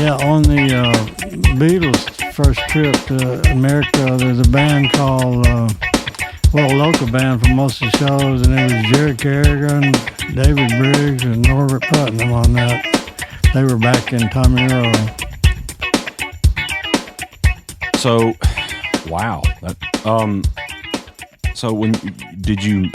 Yeah, on the Beatles' first trip to America, there's a band called, a local band for most of the shows, and it was Jerry Kerrigan, David Briggs, and Norbert Putnam on that. They were back in Tommy Rowe. So, wow. So did you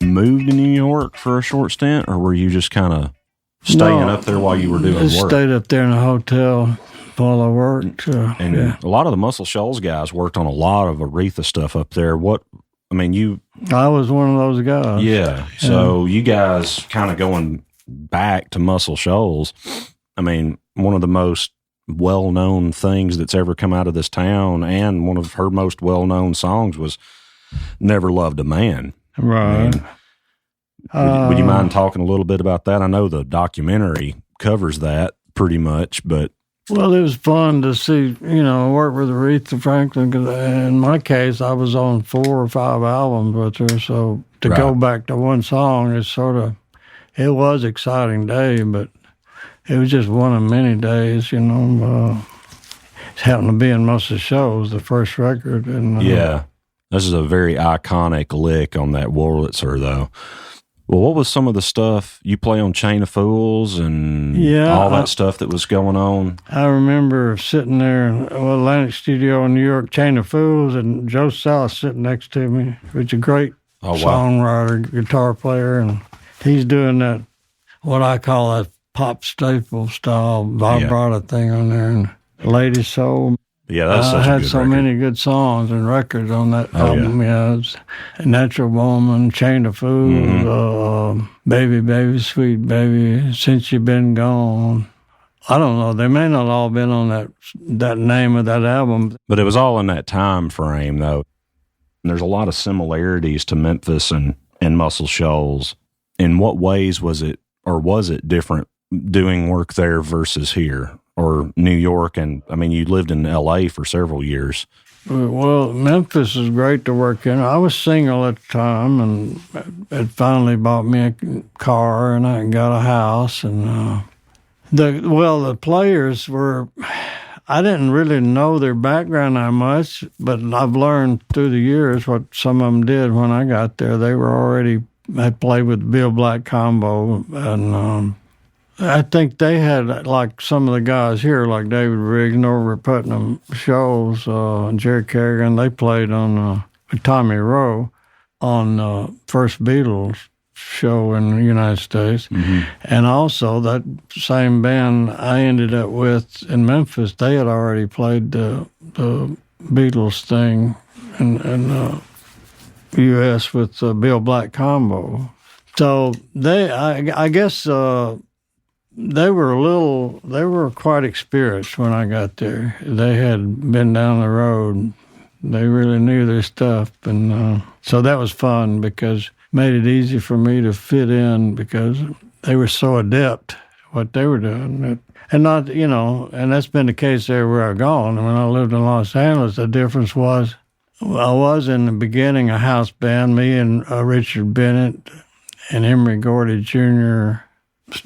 move to New York for a short stint, or were you just kind of staying up there while you were doing work? Stayed up there in a hotel while I worked. A lot of the Muscle Shoals guys worked on a lot of Aretha stuff up there. I was one of those guys. Yeah. So you guys kind of going back to Muscle Shoals. I mean, one of the most well-known things that's ever come out of this town, and one of her most well-known songs was Never Loved a Man. Right. Would you mind talking a little bit about that? I know the documentary covers that pretty much, but... Well, it was fun to see, work with Aretha Franklin. 'Cause in my case, I was on 4 or 5 albums with her, so to go back to one song is it was an exciting day, but it was just one of many days, It happened to be in most of the shows, the first record. And yeah, this is a very iconic lick on that Wurlitzer, though. Well, what was some of the stuff you play on Chain of Fools and all that stuff that was going on? I remember sitting there in Atlantic Studio in New York, Chain of Fools, and Joe South sitting next to me, which is a great songwriter, guitar player, and he's doing that, what I call that pop staple style vibrato thing on there, and Lady Soul. Yeah, that's such a good had so record. many good songs and records on that album. Yeah, it's Natural Woman, Chain of Fools, Baby, Baby, Sweet Baby, Since You've Been Gone. I don't know. They may not all been on that name of that album. But it was all in that time frame, though. And there's a lot of similarities to Memphis and Muscle Shoals. In what ways was it different doing work there versus here? Or New York, and I mean, you lived in L.A. for several years. Well, Memphis is great to work in. I was single at the time, and it finally bought me a car, and I got a house. And the players were, I didn't really know their background that much, but I've learned through the years what some of them did when I got there. They had played with the Bill Black Combo, and I think they had, like some of the guys here, like David Riggs, Norbert Putnam, Shoals, Jerry Kerrigan, they played on with Tommy Rowe on first Beatles show in the United States. Mm-hmm. And also that same band I ended up with in Memphis, they had already played the Beatles thing in U.S. with Bill Black Combo. So I guess... They were quite experienced when I got there. They had been down the road. They really knew their stuff. And so that was fun because it made it easy for me to fit in because they were so adept at what they were doing. And not, and that's been the case everywhere I've gone. And when I lived in Los Angeles, the difference was I was in the beginning a house band, me and Richard Bennett and Emery Gordy Jr.,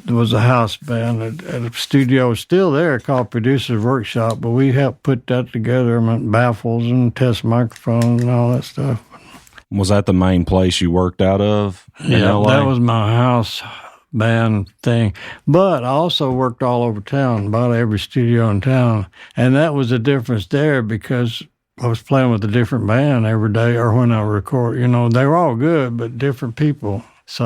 there was a house band at a studio still there called Producer's Workshop, but we helped put that together, baffles and test microphones and all that stuff. Was that the main place you worked out of in LA? That was my house band thing. But I also worked all over town, about every studio in town. And that was the difference there because I was playing with a different band every day or when I record. They were all good, but different people. So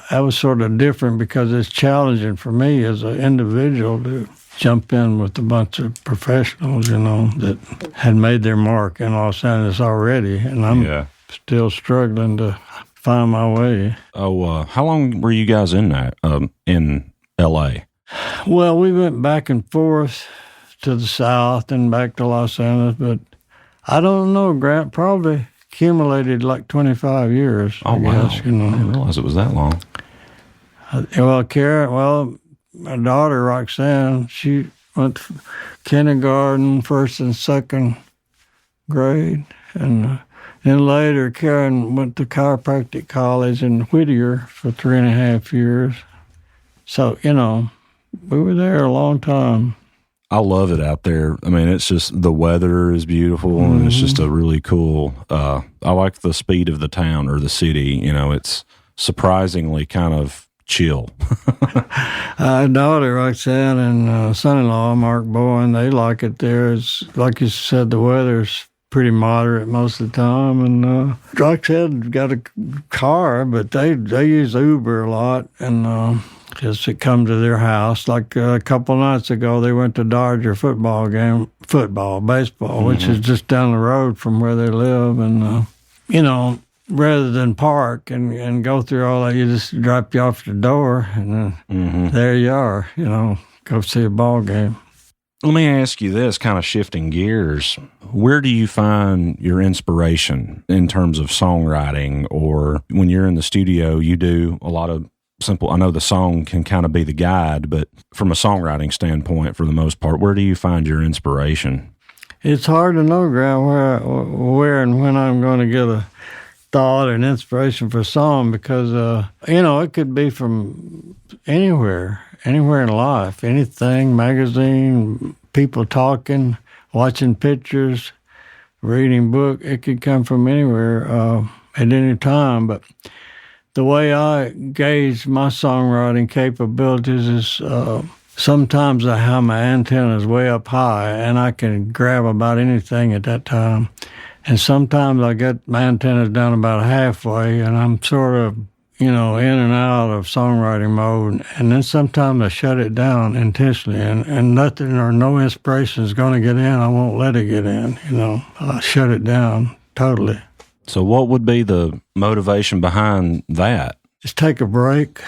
I was sort of different because it's challenging for me as an individual to jump in with a bunch of professionals, that had made their mark in Los Angeles already. And I'm still struggling to find my way. Oh, how long were you guys in L.A.? Well, we went back and forth to the South and back to Los Angeles, but I don't know, Grant, probably accumulated like 25 years. Oh, wow. I didn't realize it was that long. My daughter, Roxanne, she went to kindergarten, first and second grade. And then later, Karen went to chiropractic college in Whittier for 3.5 years. So, we were there a long time. I love it out there. I mean, it's just the weather is beautiful, and it's just a really cool. I like the speed of the town or the city. You know, it's surprisingly kind of chill. Daughter likes that, and son-in-law Mark Bowen, they like it there. It's like you said, the weather's pretty moderate most of the time, and like I said, got a car, but they use Uber a lot, and just it come to their house. Like a couple nights ago, they went to Dodger baseball, which is just down the road from where they live, and you know, rather than park and go through all that, you just drop you off the door, and then there you are. You know, go see a ball game. Let me ask you this, kind of shifting gears. Where do you find your inspiration in terms of songwriting, or when you're in the studio, you do a lot of simple, I know the song can kind of be the guide, but from a songwriting standpoint, for the most part, where do you find your inspiration? It's hard to know, Graham, where and when I'm going to get a thought and inspiration for a song, because, you know, it could be from anywhere in life, anything, magazine, people talking, watching pictures, reading book. It could come from anywhere at any time, but the way I gauge my songwriting capabilities is sometimes I have my antennas way up high and I can grab about anything at that time. And sometimes I get my antennas down about halfway and I'm sort of, you know, in and out of songwriting mode. And then sometimes I shut it down intentionally and nothing or no inspiration is going to get in. I won't let it get in, you know. I shut it down totally. So what would be the motivation behind that? Just take a break,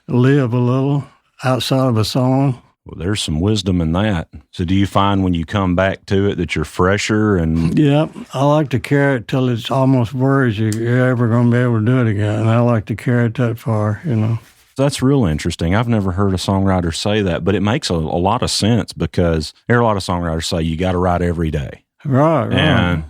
live a little outside of a song. Well, there's some wisdom in that. So do you find when you come back to it that you're fresher? And yeah, I like to carry it till it's almost worries you're ever going to be able to do it again. And I like to carry it that far, you know. That's real interesting. I've never heard a songwriter say that, but it makes a lot of sense because there are a lot of songwriters say you got to write every day. Right.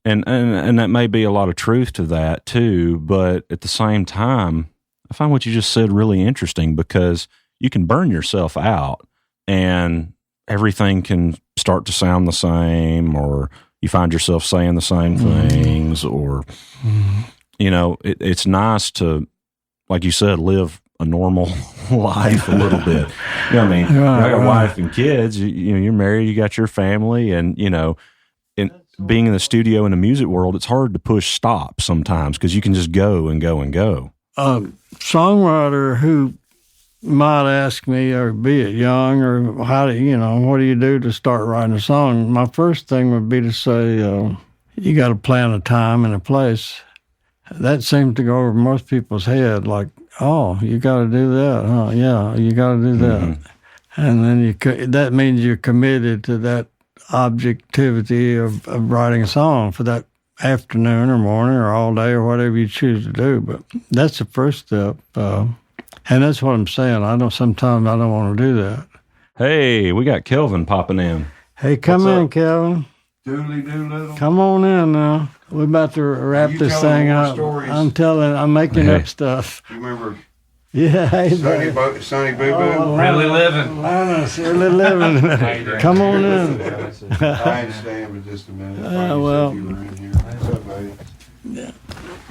And that may be a lot of truth to that too, but at the same time, I find what you just said really interesting because you can burn yourself out and everything can start to sound the same, or you find yourself saying the same things, or, you know, it's nice to, like you said, live a normal life a little bit. You know what I mean? You got a wife and kids, you know, you're married, you got your family, and, you know, being in the studio in the music world, it's hard to push stop sometimes because you can just go and go and go. A songwriter who might ask me, or be it young, or what do you do to start writing a song? My first thing would be to say, you got to plan a time and a place. That seems to go over most people's head, like, oh, you got to do that, huh? Yeah, you got to do that. And then that means you're committed to that objectivity of writing a song for that afternoon or morning or all day or whatever you choose to do. But that's the first step. And that's what I'm saying. Sometimes I don't want to do that. Hey, we got Kelvin popping in. Hey, come in, Kelvin. Doodly-doo-little. Come on in now. We're about to wrap this thing up. Stories? I'm making up stuff. You remember Yeah, hey, Sonny Boo Boo? Really living. Linus, really living. Come on in. I understand, but just a minute. Well. You were in here. What's up, buddy? Yeah.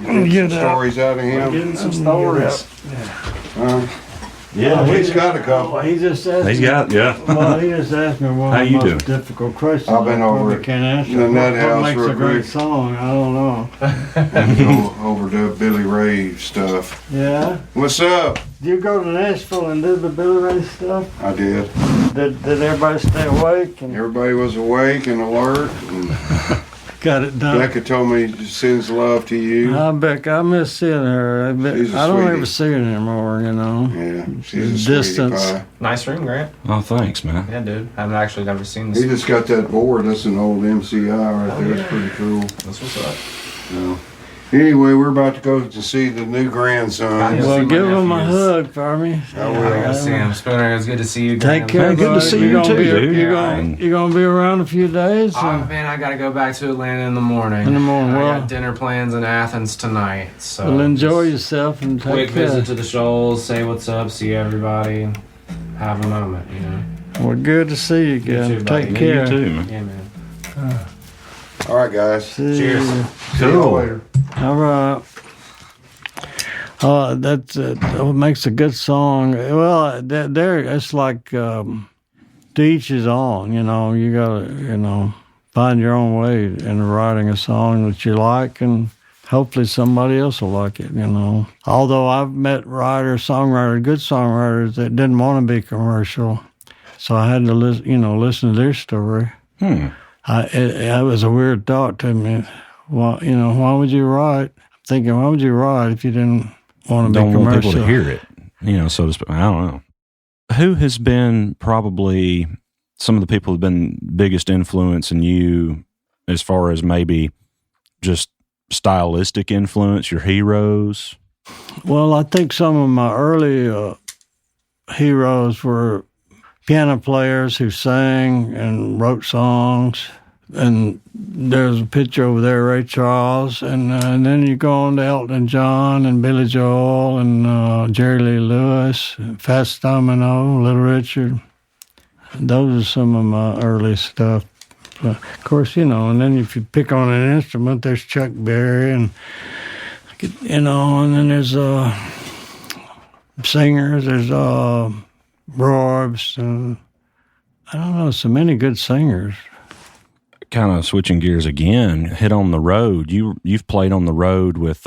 You get some stories out of him? Getting some stories. Yeah, he's got a couple. He just asked He's me. got, yeah. Well, he just asked me one How of the you most doing? difficult questions. I've been I over probably it can't answer. in the nut What house makes real a great quick. song? I don't know. Overdub Billy Ray stuff. Yeah. What's up? Did you go to Nashville and do the Billy Ray stuff? I did. Did everybody stay awake and Everybody was awake and alert. And got it done? Becca told me she sends love to you. I miss seeing her. She's a I don't sweetie. ever see her anymore, you know. Yeah, she's a Distance. sweetie pie. Nice room, Grant. Oh, thanks, man. Yeah, dude. I've actually never seen He this. just got that board. That's an old MCI right there. It's pretty cool. This was up. So, anyway, we're about to go to see the new grandson. Yeah. Well, see my give him a nephews. hug for me. I will. I gotta see him. Spooner, it's good to see you. Take Graham. care, Hey, good to buddy. see you gonna too, be, dude. You gonna be around a few days? Oh man, I gotta go back to Atlanta in the morning. In the morning, I well. got dinner plans in Athens tonight. So Well, enjoy just yourself and take quick care. visit to the Shoals, say what's up, see everybody, have a moment, you know. Well, good to see you again. You too, buddy. Take Yeah, care. you too, man. Yeah, man. All right, guys. See Cheers. you. See y'all later. All right. That's what makes a good song. Well, there it's like to each his own. You gotta find your own way in writing a song that you like, and hopefully somebody else will like it. Although I've met good songwriters that didn't want to be commercial, so I had to listen to their story. It was a weird thought to me. Well, why would you write? I'm thinking, why would you write if you didn't want to be Don't commercial? want people to hear it, so to speak. I don't know. Who has been probably some of the people who've been biggest influence in you as far as maybe just stylistic influence, your heroes? Well, I think some of my early heroes were piano players who sang and wrote songs. And there's a picture over there, Ray Charles, and then you go on to Elton John and Billy Joel and Jerry Lee Lewis, Fats Domino, Little Richard. Those are some of my early stuff. Of course, and then if you pick on an instrument, there's Chuck Berry, and and then there's singers, there's Rorbs, and I don't know, so many good singers. Kind of switching gears again, hit on the road. You've played on the road with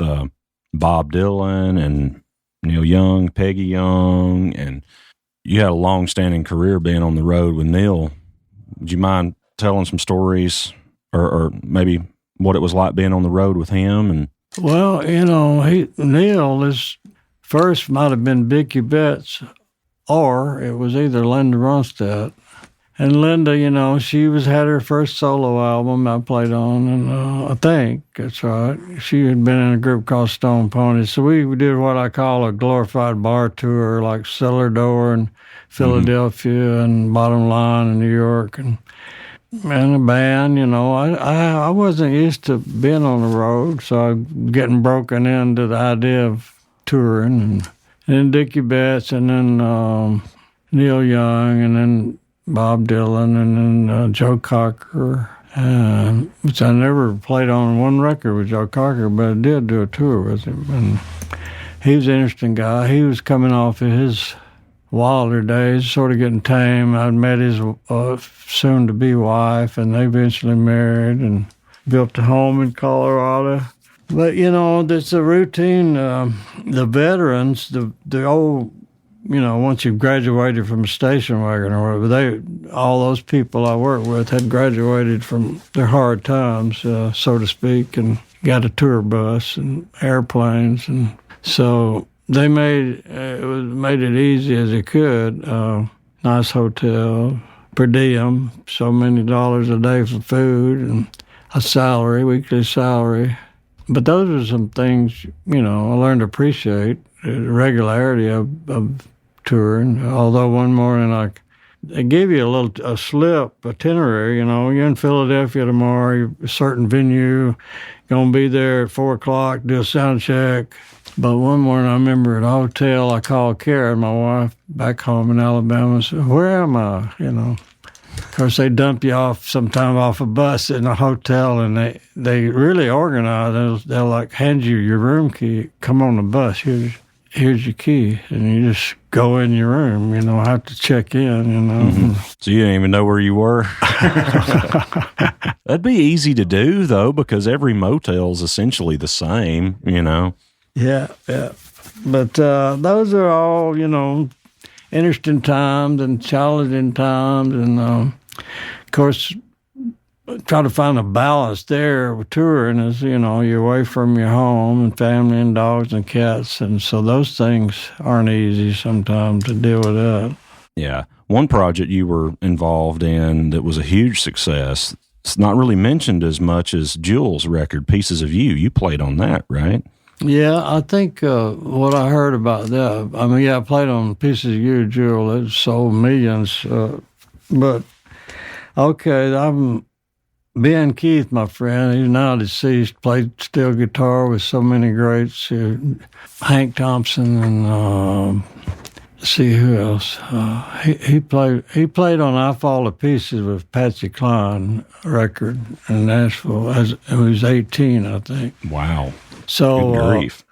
Bob Dylan and Neil Young, Peggy Young, and you had a long-standing career being on the road with Neil. Would you mind telling some stories, or maybe what it was like being on the road with him? And well, Neil, his first might have been Dickie Betts, or it was either Linda Ronstadt. And Linda, she had her first solo album I played on, and I think that's right. She had been in a group called Stone Pony. So we did what I call a glorified bar tour, like Cellar Door in Philadelphia and Bottom Line in New York, and a band. I wasn't used to being on the road, so I'm getting broken into the idea of touring, and then Dickie Betts, and then Neil Young, and then Bob Dylan, and then Joe Cocker, which I never played on one record with Joe Cocker, but I did do a tour with him. And he was an interesting guy. He was coming off of his wilder days, sort of getting tame. I'd met his soon-to-be wife, and they eventually married and built a home in Colorado. But, there's a routine. The veterans, the old... once you've graduated from a station wagon or whatever, all those people I worked with had graduated from their hard times, so to speak, and got a tour bus and airplanes, and so they made it easy as they could. Nice hotel, per diem, so many dollars a day for food, and a weekly salary. But those are some things I learned to appreciate, the regularity of touring. Although one morning they give you a slip itinerary. You're in Philadelphia tomorrow, you're a certain venue, gonna be there at 4:00, do a sound check. But one morning I remember at a hotel, I called Karen, my wife, back home in Alabama, and said, "Where am I?" Of course, they dump you off sometime off a bus in a hotel, and they really organize. They'll hand you your room key. Come on the bus. Here's your key, and you just go in your room. Have to check in. Mm-hmm. So you didn't even know where you were. That'd be easy to do though, because every motel is essentially the same. Yeah. But those are all interesting times and challenging times, and of course, try to find a balance there with touring. Is you're away from your home and family and dogs and cats, and so those things aren't easy sometimes to deal with that. Yeah, one project you were involved in that was a huge success. It's not really mentioned as much as Jules' record, "Pieces of You." You played on that, right? Yeah, I think what I heard about that, I played on Pieces of You, Jewel. It sold millions. But, okay, Ben Keith, my friend, he's now deceased, played steel guitar with so many greats, Hank Thompson and see who else. He played on "I Fall to Pieces" with Patsy Cline record in Nashville. He was 18, I think. Wow. So Good grief.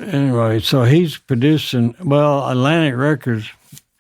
Anyway, so he's producing. Well, Atlantic Records.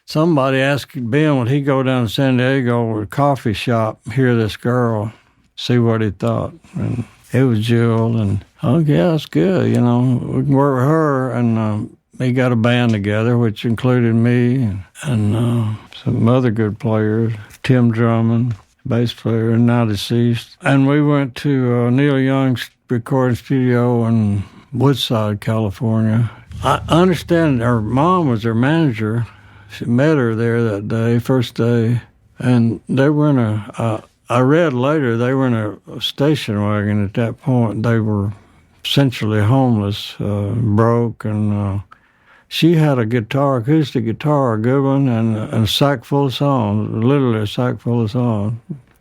Somebody asked Ben, would he go down to San Diego or a coffee shop, hear this girl, see what he thought, and it was Jill, and yeah, that's good. We can work with her, and they got a band together, which included me and some other good players, Tim Drummond, bass player, and now deceased. And we went to Neil Young's recording studio in Woodside, California. I understand her mom was her manager. She met her there that day, first day, and they were in I read later they were in a station wagon at that point. They were essentially homeless, broke, and she had a guitar, acoustic guitar, a good one, and a sack full of songs, literally a sack full of songs.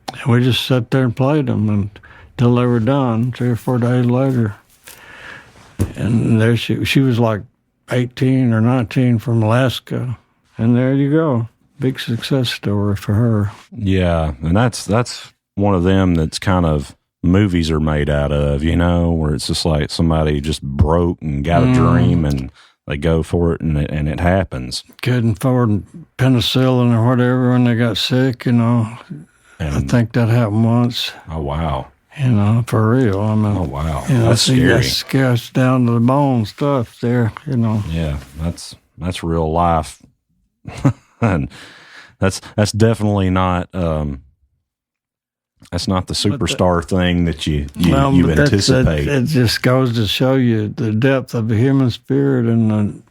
And we just sat there and played them until they were done, 3 or 4 days later. And there she was like 18 or 19 from Alaska. And there you go. Big success story for her. Yeah, and that's one of them that's kind of movies are made out of, where it's just like somebody just broke and got a dream and they go for it and it happens. Couldn't afford penicillin or whatever when they got sick, And, I think that happened once. Oh, wow. For real. I mean, Oh, wow. That's scary. That's scarce down to the bone stuff there, Yeah, that's real life. And that's definitely not that's not the superstar thing that you anticipate. It just goes to show you the depth of the human spirit and the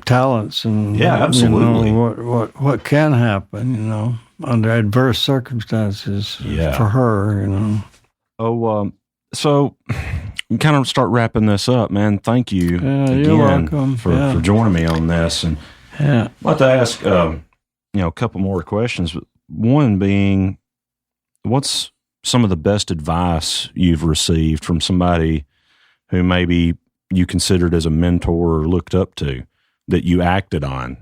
talents and absolutely. What can happen, under adverse circumstances for her, Oh, so we kind of start wrapping this up, man. Thank you again you're welcome. For joining me on this. And I'd like to ask, a couple more questions. One being, what's some of the best advice you've received from somebody who maybe you considered as a mentor or looked up to that you acted on?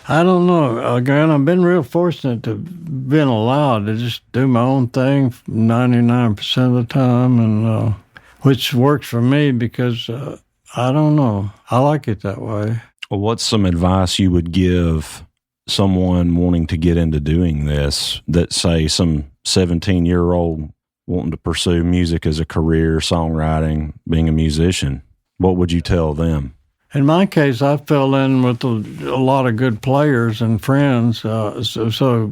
I don't know. Again, I've been real fortunate to have been allowed to just do my own thing 99% of the time, and which works for me because I don't know. I like it that way. Well, what's some advice you would give someone wanting to get into doing this, that say some 17-year-old wanting to pursue music as a career, songwriting, being a musician? What would you tell them? In my case, I fell in with a lot of good players and friends, so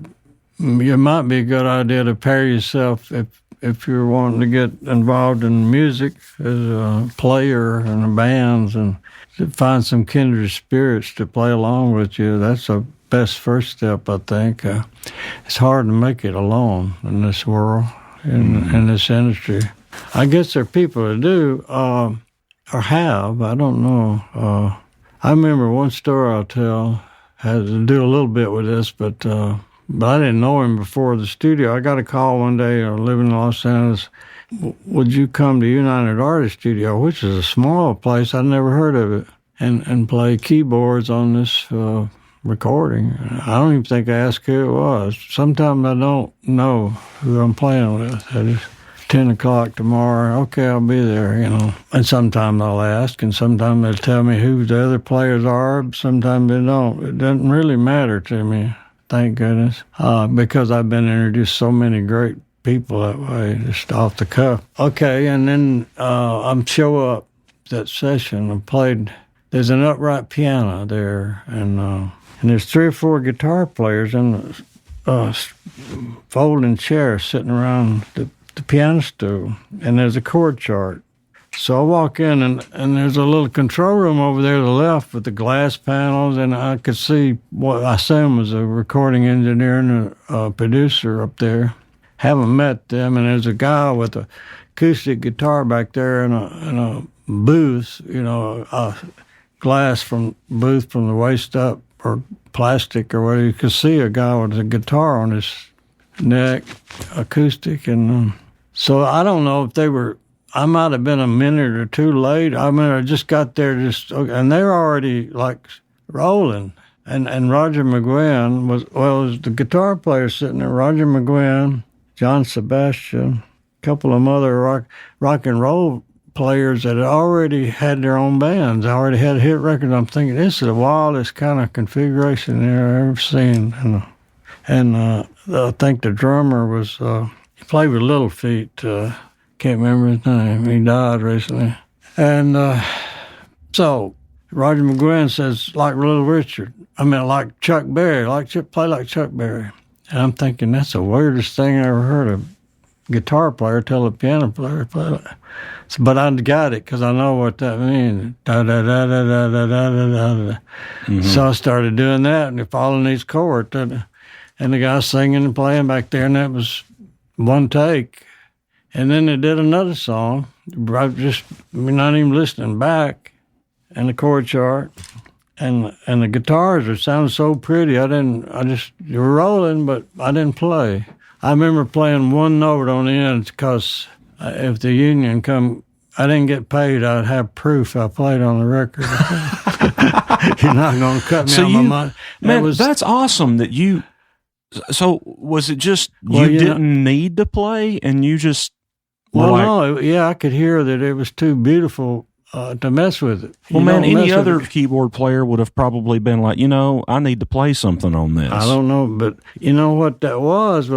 it might be a good idea to pair yourself if you're wanting to get involved in music as a player in the bands, and to find some kindred spirits to play along with you. That's the best first step, I think. It's hard to make it alone in this world, in this industry. I guess there are people that do, or have, I don't know. I remember one story I'll tell, had to do a little bit with this, but I didn't know him before the studio. I got a call one day, living in Los Angeles, would you come to United Artists Studio, which is a small place, I'd never heard of it, and play keyboards on this recording. I don't even think I asked who it was. Sometimes I don't know who I'm playing with. I just 10 o'clock tomorrow, okay, I'll be there, And sometimes I'll ask, and sometimes they'll tell me who the other players are, sometimes they don't. It doesn't really matter to me, thank goodness, because I've been introduced so many great people that way, just off the cuff. Okay, and then I'm show up that session. I played, there's an upright piano there, and there's 3 or 4 guitar players in a folding chair sitting around the piano stool, and there's a chord chart. So I walk in, and there's a little control room over there to the left with the glass panels, and I could see what I assume was a recording engineer and a producer up there. Haven't met them, and there's a guy with a acoustic guitar back there in a booth, a glass from booth from the waist up, or plastic or whatever. You could see a guy with a guitar on his neck, acoustic, and so I don't know if they were. I might have been a minute or 2 late. I mean, I just got there and they were already like rolling. And Roger McGuinn was the guitar player sitting there. Roger McGuinn, John Sebastian, a couple of other rock and roll players that had already had their own bands, already had hit records. I'm thinking, this is the wildest kind of configuration I've ever seen. And I think the drummer was, he played with Little Feat. Can't remember his name. He died recently. And so Roger McGuinn says, like Little Richard. Like Chuck Berry, play like Chuck Berry. And I'm thinking, that's the weirdest thing I ever heard of. Guitar player tell a piano player to play like. But I got it because I know what that means. Da da da da da da da da da. Mm-hmm. So I started doing that, and following these chords, and the guy singing and playing back there, and that was one take. And then they did another song, not even listening back, and the chord chart, and the guitars are sounding so pretty. You were rolling, but I didn't play. I remember playing one note on the end because if the union come, I didn't get paid. I'd have proof I played on the record. You're not going to cut me on my money. Man, that's awesome that you. So was it just you didn't need to play and you just? I could hear that it was too beautiful to mess with it. Well, man, any other keyboard player would have probably been like, I need to play something on this. I don't know, but you know what that was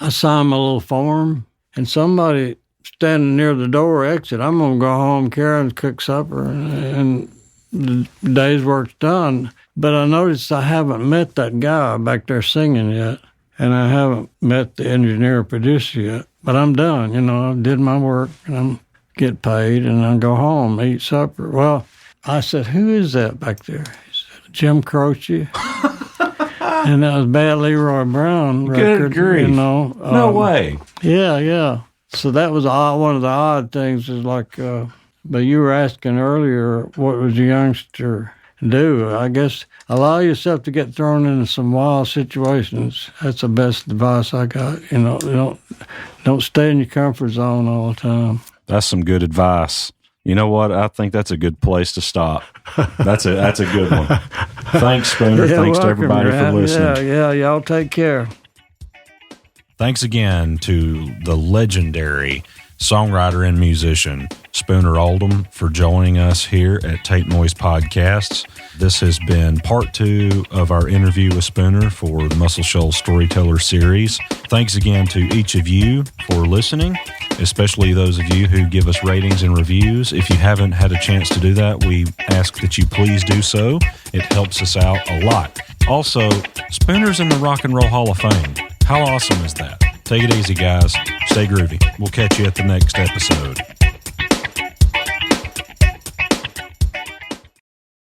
I signed my little form, and somebody standing near the door exit, I'm going to go home, Karen's cook supper, and the day's work's done. But I noticed I haven't met that guy back there singing yet, and I haven't met the engineer or producer yet. But I'm done, I did my work, and I'm get paid, and I go home, eat supper. Well, I said, who is that back there? He said, Jim Croce. And that was Bad Leroy Brown record. Good grief. No way. Yeah. So that was one of the odd things is like, but you were asking earlier, what was a youngster do? I guess allow yourself to get thrown into some wild situations. That's the best advice I got. Don't stay in your comfort zone all the time. That's some good advice. You know what? I think that's a good place to stop. That's a good one. Thanks, Spooner. Thanks to everybody for listening. Yeah. Y'all take care. Thanks again to the legendary songwriter and musician Spooner Oldham for joining us here at Tape Noise Podcasts. This has been part 2 of our interview with Spooner for the Muscle Shoals Storyteller series. Thanks again to each of you for listening, especially those of you who give us ratings and reviews. If you haven't had a chance to do that, we ask that you please do so. It helps us out a lot. Also, Spooner's in the Rock and Roll Hall of Fame. How awesome is that? Take it easy, guys. Stay groovy. We'll catch you at the next episode.